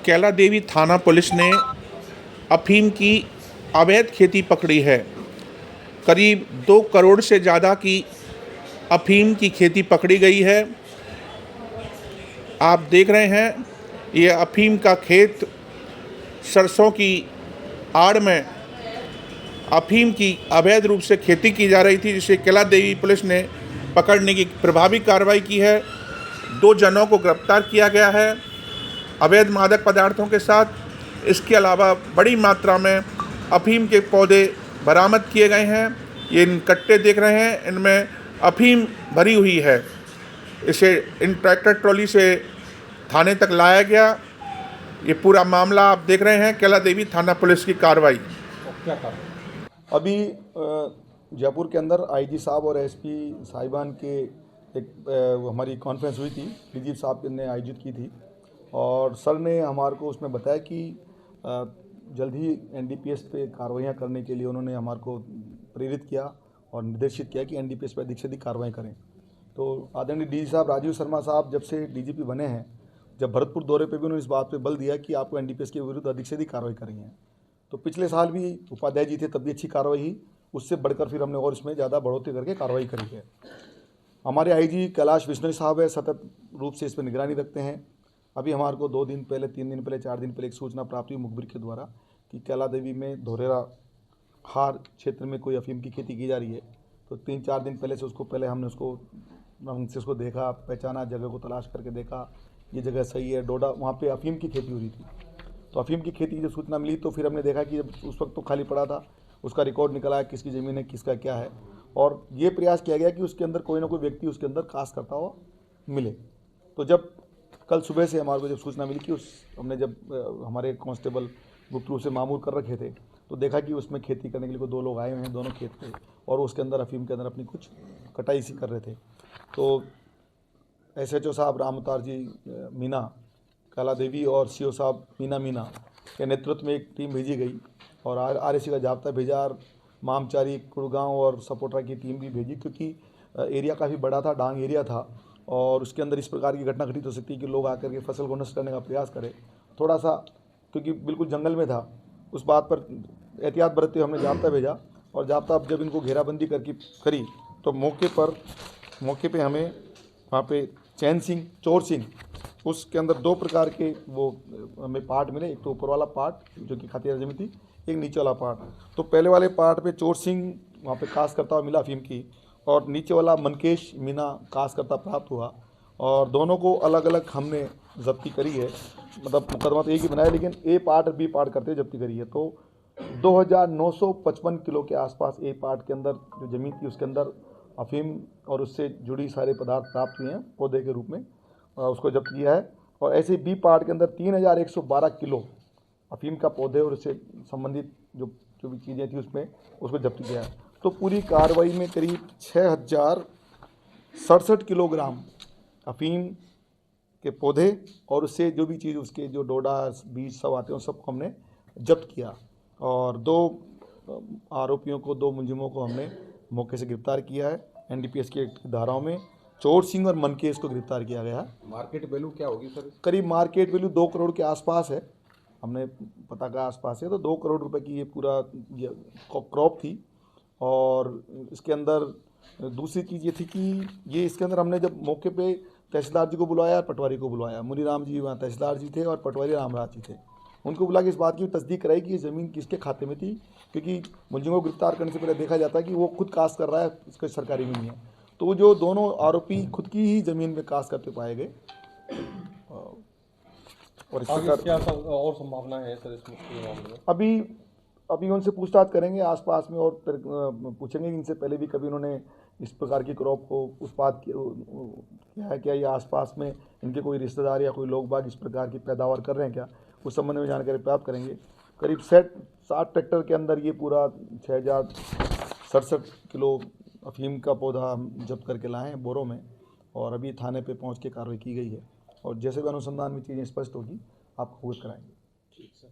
कैला देवी थाना पुलिस ने अफीम की अवैध खेती पकड़ी है। करीब 2 करोड़ से ज़्यादा की अफीम की खेती पकड़ी गई है। आप देख रहे हैं ये अफीम का खेत, सरसों की आड़ में अफीम की अवैध रूप से खेती की जा रही थी, जिसे कैला देवी पुलिस ने पकड़ने की प्रभावी कार्रवाई की है। 2 जनों को गिरफ्तार किया गया है अवैध मादक पदार्थों के साथ। इसके अलावा बड़ी मात्रा में अफीम के पौधे बरामद किए गए हैं। ये इन कट्टे देख रहे हैं, इनमें अफीम भरी हुई है। इसे इन ट्रैक्टर ट्रॉली से थाने तक लाया गया। ये पूरा मामला आप देख रहे हैं, कैला देवी थाना पुलिस की कार्रवाई। क्या कारण? अभी जयपुर के अंदर आईजी साहब और एसपी साहिबान के एक हमारी कॉन्फ्रेंस हुई थी, डीजी साहब ने आयोजित की थी, और सर ने हमारे को उसमें बताया कि जल्द ही एनडीपीएस पे कार्रवाइयाँ करने के लिए उन्होंने हमारे को प्रेरित किया और निर्देशित किया कि एनडीपीएस पे अधिक से अधिक कार्रवाई करें। तो आदरणीय डीजी साहब राजीव शर्मा साहब जब से डीजीपी बने हैं, जब भरतपुर दौरे पे भी उन्होंने इस बात पे बल दिया कि आपको एनडीपीएस के विरुद्ध अधिक से अधिक कार्रवाई करनी है। तो पिछले साल भी उपाध्याय जी थे, तब भी अच्छी कार्रवाई हुई, उससे बढ़कर फिर हमने और इसमें ज़्यादा बढ़ोतरी करके कार्रवाई करी है। हमारे आईजी कैलाश विश्नोई साहब है, सतत रूप से इस पर निगरानी रखते हैं। अभी हमारे को 2 दिन पहले, 3 दिन पहले, 4 दिन पहले एक सूचना प्राप्त हुई मुखबिर के द्वारा कि कैला देवी में धोरेरा हार क्षेत्र में कोई अफीम की खेती की जा रही है। तो 3-4 दिन पहले से हमने उसको देखा, पहचाना, जगह को तलाश करके देखा, ये जगह सही है। डोडा वहाँ पे अफीम की खेती हो रही थी। तो अफीम की खेती की जब सूचना मिली तो फिर हमने देखा कि जब उस वक्त तो खाली पड़ा था, उसका रिकॉर्ड निकला है, किसकी ज़मीन है, किसका क्या है, और ये प्रयास किया गया कि उसके अंदर कोई ना कोई व्यक्ति उसके अंदर कास्ट करता हुआ मिले। तो जब कल सुबह से हमारे को जब सूचना मिली कि हमने जब हमारे कांस्टेबल गुप्त रूप से मामूर कर रखे थे, तो देखा कि उसमें खेती करने के लिए कोई 2 लोग आए हुए हैं, दोनों खेत पे, और उसके अंदर अफीम के अंदर अपनी कुछ कटाई सी कर रहे थे। तो एसएचओ साहब राम अवतार जी मीना कैला देवी और सीओ साहब मीना के नेतृत्व में एक टीम भेजी गई, और आरएसी का जाब्ता भेजा, और मामचारी, कुड़गांव और सपोट्रा की टीम भी भेजी, क्योंकि एरिया काफ़ी बड़ा था, डांग एरिया था, और उसके अंदर इस प्रकार की घटना घटित हो सकती है कि लोग आकर के फसल को नष्ट करने का प्रयास करें। थोड़ा सा, क्योंकि बिल्कुल जंगल में था, उस बात पर एहतियात बरतते हुए हमने जाब्ता भेजा, और जाब्ता अब जब इनको घेराबंदी करके करी तो मौके पे हमें वहाँ पे चैन सिंह, चोर सिंह, उसके अंदर 2 प्रकार के वो हमें पार्ट मिले। एक तो ऊपर वाला पार्ट जो कि खातिया जमीन थी, एक नीचे वाला पार्ट। तो पहले वाले पार्ट पे चोर सिंह वहाँ पे कास्ट करता हुआ मिला अफीम की, और नीचे वाला मनकेश मीना कास्ट करता प्राप्त हुआ, और दोनों को अलग अलग हमने जब्ती करी है। मतलब मुकदमा तो एक ही बनाया, लेकिन ए पार्ट और बी पार्ट करते जब्ती करी है। तो 2955 किलो के आसपास ए पार्ट के अंदर जो ज़मीन थी, उसके अंदर अफीम और उससे जुड़ी सारे पदार्थ प्राप्त हुए हैं पौधे के रूप में, उसको जब्त किया है। और ऐसे बी पार्ट के अंदर 3112 किलो अफीम का पौधे और उससे संबंधित जो भी चीज़ें थी उसको जब्त किया है। तो पूरी कार्रवाई में करीब 6067 किलोग्राम अफीम के पौधे और उससे जो भी चीज़ उसके जो डोडा बीज सब आते हैं, सबको हमने जब्त किया, और 2 आरोपियों को, 2 मुलजिमों को हमने मौके से गिरफ्तार किया है। एनडीपीएस की धाराओं में चोर सिंह और मनकेश को गिरफ्तार किया गया है। मार्केट वैल्यू क्या होगी सर? करीब मार्केट वैल्यू 2 करोड़ के आसपास है, हमने पता का आसपास है। तो 2 करोड़ रुपए की ये पूरा क्रॉप थी। और इसके अंदर दूसरी चीज़ ये थी कि ये इसके अंदर हमने जब मौके पे तहसीलदार जी को बुलाया, पटवारी को बुलाया, मुनीराम जी वहाँ तहसीलदार जी थे और पटवारी रामराज जी थे, उनको बुला के इस बात की तस्दीक कराई कि ये ज़मीन किसके खाते में थी, क्योंकि मुलजिमों को गिरफ्तार करने से पहले देखा जाता है कि वो खुद कास्ट कर रहा है, इसका सरकारी में नहीं है। तो वो जो दोनों आरोपी खुद की ही ज़मीन में कास्ट करते पाए गए। और इस प्रकार क्या और संभावना है सर इस मामले में? अभी उनसे पूछताछ करेंगे आसपास में, और पूछेंगे इनसे पहले भी कभी उन्होंने इस प्रकार की क्रॉप को उत्पाद किया है क्या, या आसपास में इनके कोई रिश्तेदार या कोई लोग बाग इस प्रकार की पैदावार कर रहे हैं क्या, उस संबंध में जानकारी प्राप्त करेंगे। करीब 60 ट्रैक्टर के अंदर ये पूरा 6067 किलो अफीम का पौधा हम जब्त करके लाए हैं बोरों में, और अभी थाने पे पहुंच के कार्रवाई की गई है, और जैसे भी अनुसंधान में चीज़ें स्पष्ट होगी आपको अवगत कराएंगे। ठीक सर।